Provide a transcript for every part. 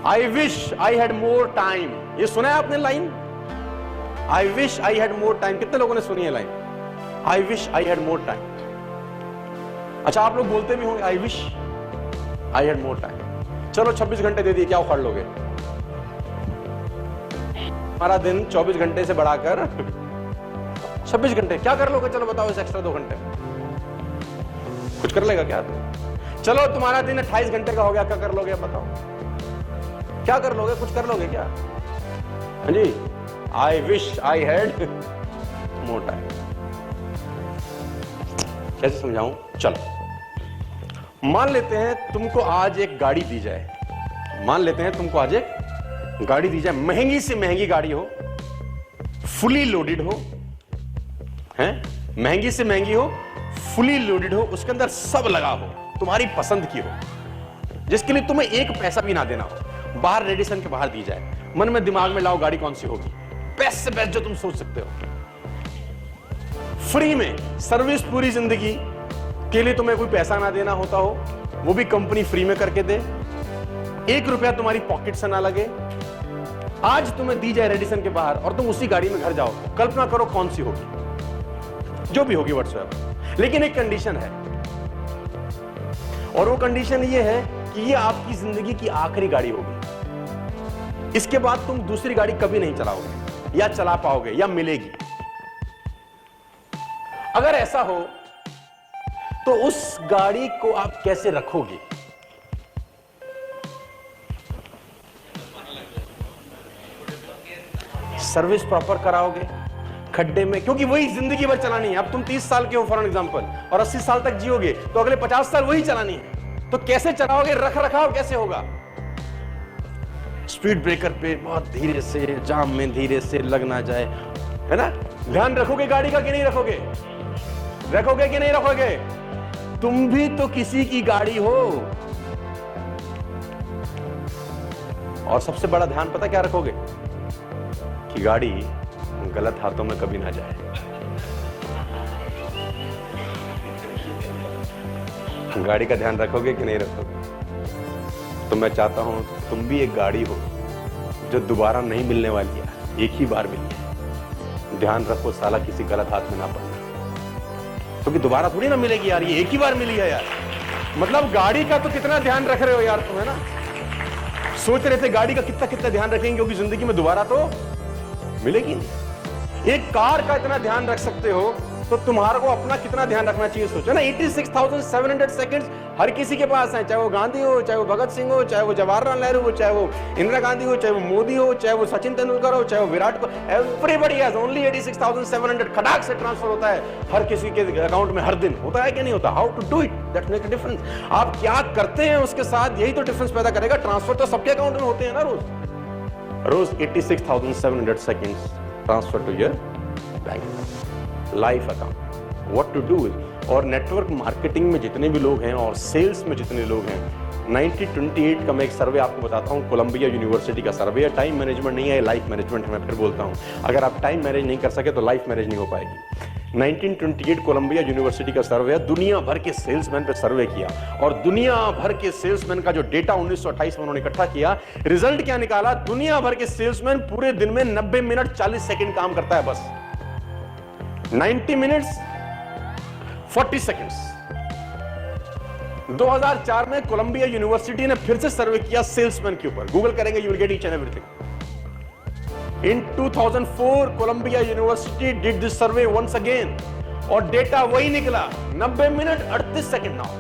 I wish I had more time, ये सुना है आपने line? I wish I had more time, कितने लोगों ने सुनी है line? I wish I had more time. अच्छा, आप लोग बोलते भी होंगे आई wish I had more time. चलो 26 घंटे दे दिए, क्या उखाड़ लोगे? हमारा दिन 24 घंटे से बढ़ाकर 26 घंटे, क्या कर लोगे? चलो बताओ, इस एक्स्ट्रा 2 घंटे कुछ कर लेगा क्या? चलो तुम्हारा दिन 28 घंटे का हो गया, क्या कर लोगे? बताओ क्या कर लोगे? कुछ कर लोगे क्या? हाँ जी, I wish I had more time. कैसे समझाऊं? चलो, मान लेते हैं तुमको आज एक गाड़ी दी जाए, मान लेते हैं तुमको आज एक गाड़ी दी जाए, महंगी से महंगी गाड़ी हो, फुली लोडेड हो, हैं? महंगी से महंगी हो, फुली लोडेड हो, उसके अंदर सब लगा हो, तुम्हारी पसंद की हो, जिसके लिए तुम्हें एक पैसा भी ना देना हो, बाहर रेडिसन के बाहर दी जाए। मन में दिमाग में लाओ गाड़ी कौन सी होगी? बेस्ट से बेस्ट जो तुम सोच सकते हो, फ्री में सर्विस, पूरी जिंदगी के लिए तुम्हें कोई पैसा ना देना होता हो, वो भी कंपनी फ्री में करके दे, 1 रुपया तुम्हारी पॉकेट से ना लगे। आज तुम्हें दी जाए रेडिसन के बाहर और तुम उसी गाड़ी में घर जाओ, कल्पना करो कौन सी होगी? जो भी होगी व्हाट्सएप, लेकिन एक कंडीशन है, और वो कंडीशन ये है कि ये आपकी जिंदगी की आखिरी गाड़ी होगी। इसके बाद तुम दूसरी गाड़ी कभी नहीं चलाओगे, या चला पाओगे, या मिलेगी। अगर ऐसा हो तो उस गाड़ी को आप कैसे रखोगे? सर्विस प्रॉपर कराओगे, खड्डे में, क्योंकि वही जिंदगी भर चलानी है। अब तुम 30 साल के हो फॉर एग्जांपल, और 80 साल तक जियोगे, तो अगले 50 साल वही चलानी है, तो कैसे चलाओगे? रख रखाव कैसे होगा? स्पीड ब्रेकर पे बहुत धीरे से, जाम में धीरे से लग ना जाए, है ना? ध्यान रखोगे गाड़ी का कि नहीं रखोगे? रखोगे कि नहीं रखोगे? तुम भी तो किसी की गाड़ी हो। और सबसे बड़ा ध्यान पता क्या रखोगे? कि गाड़ी गलत हाथों में कभी ना जाए। गाड़ी का ध्यान रखोगे कि नहीं रखोगे? तो मैं चाहता हूं तुम भी एक गाड़ी हो जो दोबारा नहीं मिलने वाली है, एक ही बार मिली है। ध्यान रखो साला किसी गलत हाथ में ना पड़ना, क्योंकि दोबारा थोड़ी ना मिलेगी यार, ये एक ही बार मिली है यार। मतलब गाड़ी का तो कितना ध्यान रख रहे हो यार तुम, है ना? सोच रहे थे गाड़ी का कितना कितना ध्यान रखेंगे, क्योंकि जिंदगी में दोबारा तो मिलेगी नहीं। एक कार का इतना ध्यान रख सकते हो, तो तुम्हारे को अपना कितना ध्यान रखना चाहिए सोचो ना। 86,700 सेकंड्स हर किसी के पास है, चाहे वो गांधी हो, चाहे वो भगत सिंह हो, चाहे वो जवाहरलाल नेहरू हो, चाहे वो इंदिरा गांधी हो, चाहे वो मोदी हो, चाहे वो सचिन तेंदुलकर हो, चाहे वो Virat Kohli, everybody has only 86,700। खटाक से ट्रांसफर होता है हर किसी के अकाउंट में, हर दिन होता है कि नहीं होता? How to do it, that make a difference. आप क्या करते हैं उसके साथ, यही तो डिफरेंस पैदा करेगा। ट्रांसफर तो सबके अकाउंट में होते हैं ना रोज 86,700 seconds transfer to your bank life account. What to do is, और नेटवर्क मार्केटिंग में जितने भी लोग हैं और सेल्स में जितने लोग हैं, 90-28 का मैं एक सर्वे आपको बताता हूं, कोलंबिया यूनिवर्सिटी का सर्वे है। टाइम मैनेजमेंट नहीं है, लाइफ मैनेजमेंट है। मैं फिर बोलता हूं, अगर आप टाइम मैनेज नहीं कर सके तो लाइफ मैनेज नहीं हो पाएगी। 1928 कोलंबिया यूनिवर्सिटी का सर्वे है, दुनिया भर के सेल्समैन पे सर्वे किया, और दुनिया भर के सेल्समैन का जो डेटा 1928 में उन्होंने इकट्ठा किया, रिजल्ट क्या निकाला? दुनिया भर के सेल्समैन पूरे दिन में 90 मिनट 40 सेकंड काम करता है बस। 90 मिनट्स 40 सेकंड्स। 2004 में कोलंबिया यूनिवर्सिटी ने फिर से सर्वे किया सेल्समैन के ऊपर, गूगल करेंगे you will get each and everything. In 2004 Columbia University did this survey once again, और डेटा वही निकला, 90 मिनट 38 सेकंड नाउ,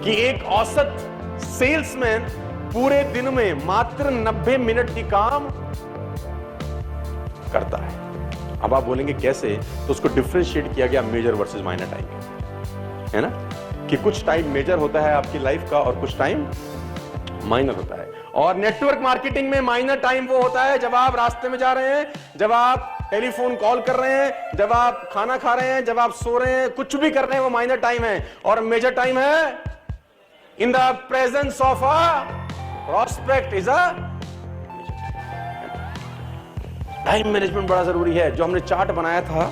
कि एक औसत सेल्समैन पूरे दिन में मात्र 90 मिनट की काम करता है। अब आप बोलेंगे कैसे? तो उसको डिफरेंशिएट किया गया मेजर वर्सेस माइनर टाइम, है ना? कि कुछ टाइम मेजर होता है आपकी लाइफ का और कुछ टाइम माइनर होता है। और नेटवर्क मार्केटिंग में माइनर टाइम वो होता है जब आप रास्ते में जा रहे हैं, जब आप टेलीफोन कॉल कर रहे हैं, जब आप खाना खा रहे हैं, जब आप सो रहे हैं, कुछ भी कर रहे हैं, वो माइनर टाइम है। और मेजर टाइम है in the presence of a prospect is a. Time management बड़ा जरूरी है। जो हमने चार्ट बनाया था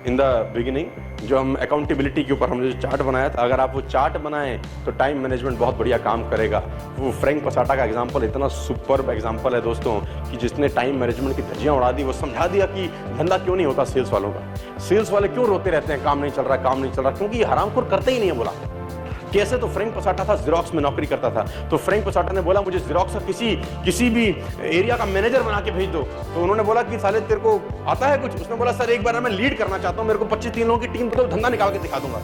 इन द बिगिनिंग, जो हम अकाउंटेबिलिटी के ऊपर हमने जो चार्ट बनाया था, अगर आप वो चार्ट बनाएं तो टाइम मैनेजमेंट बहुत बढ़िया काम करेगा। वो फ्रैंक पसाटा का एग्जांपल इतना सुपर्ब एग्जांपल है दोस्तों कि जिसने टाइम मैनेजमेंट की धज्जियां उड़ा दी। वो समझा दिया कि धंधा क्यों नहीं होता सेल्स वालों का, सेल्स वाले क्यों रोते रहते हैं काम नहीं चल रहा, काम नहीं चल रहा, क्योंकि ये हरामखोर करते ही नहीं है। बोला कैसे? तो फ्रैंक पसाटा था, ज़ेरॉक्स में नौकरी करता था। तो फ्रैंक पसाटा ने बोला मुझे ज़ेरॉक्स का किसी भी एरिया का मैनेजर बना के भेज दो। तो उन्होंने बोला कि साले तेरे को आता है कुछ? उसने बोला सर एक बार मैं लीड करना चाहता हूं, मेरे को 25-30 लोगों की टीम तो धंधा निकाल के दिखा दूंगा।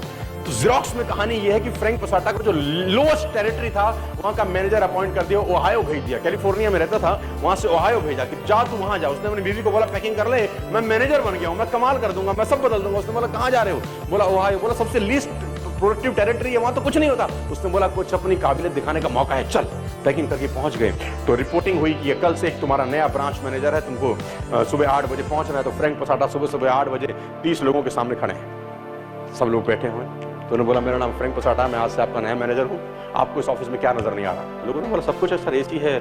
तो ज़ेरॉक्स में कहानी ये है कि फ्रैंक पसाटा को जो लोएस्ट टेरिटरी था वहां का मैनेजर अपॉइंट कर दिया, ओहायो भेज दिया। कैलिफोर्निया में रहता था, वहां से ओहायो भेजा कि जा तू वहां जा। उसने अपनी बीवी को बोला पैकिंग कर ले, मैं मैनेजर बन गया हूं, मैं कमाल कर दूंगा, मैं सब बदल दूंगा। उसने बोला कहां जा रहे हो? बोला ओहायो। बोला सबसे लीस्ट प्रोडक्टिव टेरिटरी है, वहां तो कुछ नहीं होता। उसने बोला कुछ अपनी काबिलियत दिखाने का मौका है, चल। पैकिंग करके पहुंच गए तो रिपोर्टिंग हुई कि कल से एक तुम्हारा नया ब्रांच मैनेजर है, तुमको सुबह 8 बजे पहुंचना है। तो फ्रैंक पसाटा सुबह 8 बजे 30 लोगों के सामने खड़े हैं, सब लोग बैठे हुए। तो उन्होंने बोला मेरा नाम फ्रैंक पसाटा है, मैं आज से आपका नया मैनेजर हूँ, आपको इस ऑफिस में क्या नजर नहीं आ रहा? लोगों ने बोला सब कुछ है सर, एसी है,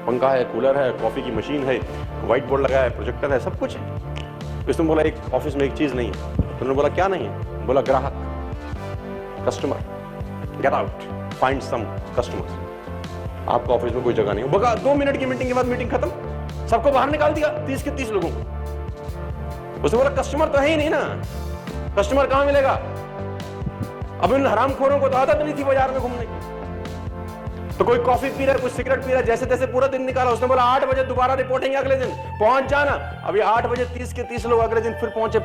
पंखा है, कूलर है, कॉफी की मशीन है, व्हाइट बोर्ड लगा है, प्रोजेक्टर है, सब कुछ है। इसने बोला एक ऑफिस में एक चीज नहीं है। तो उन्होंने बोला क्या नहीं है? बोला ग्राहक, customer, get out, find some customers. आपका ऑफिस में कोई जगह नहीं है। बगा 2 मिनट की मीटिंग के बाद मीटिंग खत्म, सबको बाहर निकाल दिया, 30 के 30 लोगों को। उसने बोला कस्टमर तो है ही नहीं ना, कस्टमर कहां मिलेगा? अब इन हरामखोरों को तो आदत नहीं थी बाजार में घूमने की। तो कोई कॉफी पी रहा है, कोई सिगरेट पी रहा है, जैसे तैसे पूरा दिन निकाला। उसने बोला 8 बजे दोबारा रिपोर्टिंग, अगले दिन पहुंच जाना। अभी 8 बजे 30 के 30 लोग अगले दिन फिर पहुंचे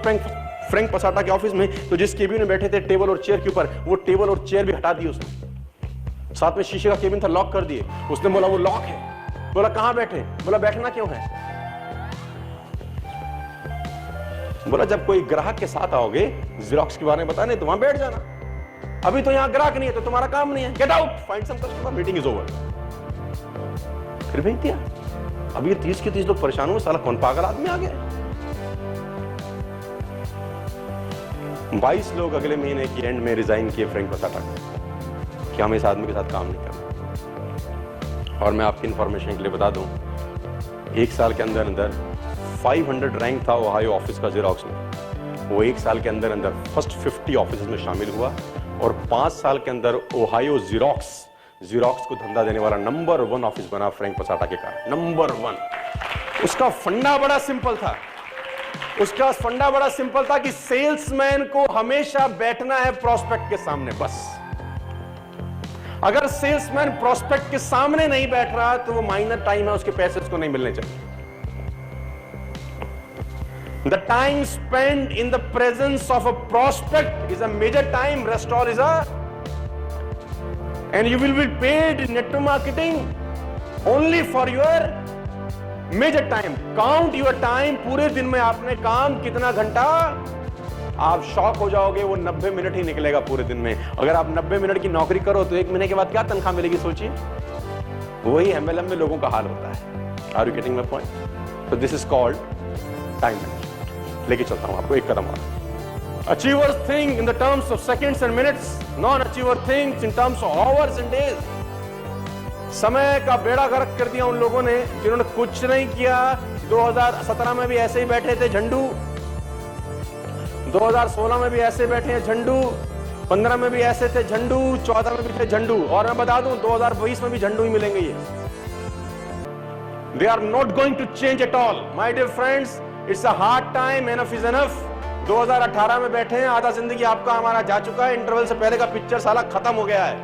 फ्रैंक पसाटा के ऑफिस में। तो जिस केबिन में बैठे थे टेबल और चेयर के ऊपर, वो टेबल और चेयर भी हटा दिए उसने। साथ में शीशे का केबिन था, लॉक कर दिए। उसने बोला वो लॉक है। बोला कहां बैठे? बोला बैठना क्यों है? बोला जब कोई ग्राहक के साथ आओगे, ज़ेरॉक्स के बारे में बताने तो वहां बैठ जाना। अभी तो यहां ग्राहक नहीं है तो तुम्हारा काम नहीं है, get out, find some customer, meeting is over. फिर भेज दिया। अब ये 30 के 30 लोग परेशान हुए, साला कौन पागल आदमी आ गया। 22 लोग अगले महीने की एंड में रिजाइन किए फ्रैंक पसाटा को कि हम इस आदमी के साथ काम नहीं करना। और मैं आपकी इंफॉर्मेशन के लिए बता दूं, 1 साल के अंदर अंदर 500 रैंक था ओहायो ऑफिस का ज़ेरॉक्स में। वो 1 साल के अंदर अंदर फर्स्ट 50 ऑफिस में शामिल हुआ और 5 साल के अंदर ओहायो ज़ेरॉक्स को धंधा देने वाला नंबर 1 ऑफिस बना फ्रैंक पसाटा के कारण, नंबर 1। उसका फंडा बड़ा सिंपल था। उसका फंडा बड़ा सिंपल था कि सेल्समैन को हमेशा बैठना है प्रोस्पेक्ट के सामने, बस। अगर सेल्समैन प्रोस्पेक्ट के सामने नहीं बैठ रहा तो वो माइनर टाइम है, उसके पैसे उसको नहीं मिलने चाहिए। The time spent in the presence of a prospect is a major time. Rest all is a, and you will be paid in network marketing only for your major time. Count your time. पूरे दिन में आपने काम कितना घंटा, आप shock हो जाओगे। वो 90 मिनट ही निकलेगा पूरे दिन में। अगर आप 90 मिनट की नौकरी करो तो 1 महीने के बाद क्या तनख्वाह मिलेगी सोचिए। वही MLM में लोगों का हाल होता है। Are you getting my point? So this is called time management. लेके चलता हूं आपको एक कदम और। Achievers think in the terms of seconds and minutes, non-achiever thinks in terms of hours and days. समय का बेड़ा गर्क कर दिया उन लोगों ने जिन्होंने कुछ नहीं किया। 2017 में भी ऐसे ही बैठे थे झंडू, 2016 में भी ऐसे बैठे हैं झंडू, 15 में भी ऐसे थे झंडू, 14 में भी थे झंडू, और मैं बता दूं 2022 में भी झंडू ही मिलेंगे ये। They are not going to change at all, my dear friends. It's a hard time, enough is enough. 2018 में बैठे हैं, आधा जिंदगी आपका हमारा जा चुका है। इंटरवल से पहले का पिक्चर साला खत्म हो गया है।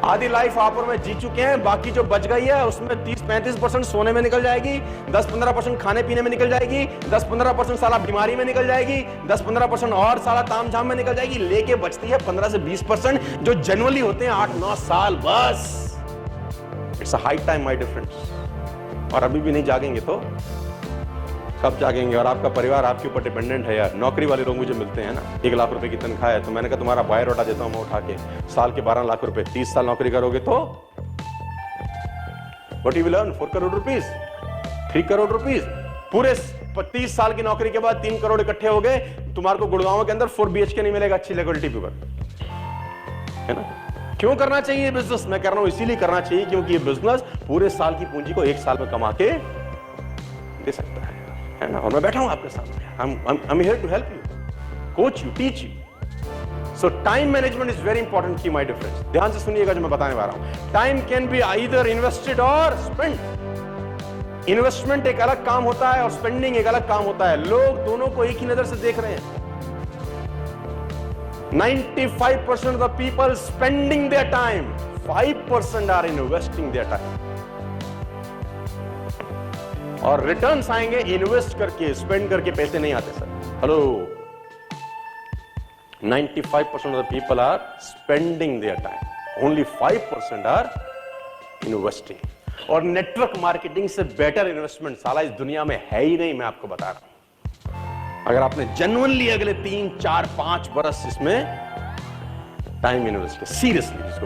आधी लाइफ आप और मैं जी चुके हैं, बाकी जो बच गई है उसमें 30-35% सोने में निकल जाएगी, 10-15% खाने पीने में निकल जाएगी, 10-15% साला बीमारी में निकल जाएगी, 10-15% और साला तामझाम में निकल जाएगी। लेके बचती है 15 से 20% जो जनरली होते हैं 8-9 साल, बस। It's a high time my dear friends. और अभी भी नहीं जागेंगे तो कब जागेंगे? और आपका परिवार आपके ऊपर डिपेंडेंट है यार। नौकरी वाले लोग मुझे मिलते हैं ना, 1 लाख रुपए की तनख्वाह है, तो मैंने कहा तुम्हारा बायोडाटा देता हूं मैं उठा के, साल के 12 लाख रुपए, 30 साल नौकरी करोगे तो what you will earn? 4 crore rupees, 3 crore rupees. पूरे 30 साल की नौकरी के बाद 3 करोड़ इकट्ठे हो गए। तुम्हारे को गुड़गांव के अंदर 4 BHK नहीं मिलेगा अच्छी लेवलिटी पर, है ना? क्यों करना चाहिए बिजनेस? मैं कह रहा हूं इसीलिए करना चाहिए क्योंकि ये बिजनेस पूरे साल की पूंजी को 1 साल में कमा के दे सकता है ना। और मैं बैठा हूं आपके सामने, I'm here to help you. coach you, teach you. So time management is very important key, my dear friends. ध्यान से सुनिएगा जो मैं बताने वाला हूं. Time can be either invested or spent. Investment एक अलग काम होता है और स्पेंडिंग एक अलग काम होता है. लोग दोनों को एक ही नजर से देख रहे हैं. 95% of the people spending their time, 5% are investing their time. और रिटर्न्स आएंगे इन्वेस्ट करके, स्पेंड करके पैसे नहीं आते sir. Hello, 95% of the people are spending their time. Only 5% are investing. और नेटवर्क मार्केटिंग से बेटर इन्वेस्टमेंट साला इस दुनिया में है ही नहीं, मैं आपको बता रहा हूं. अगर आपने जेन्युइनली अगले 3, 4, 5 बरस इसमें टाइम इन्वेस्ट किया, सीरियसली जिसको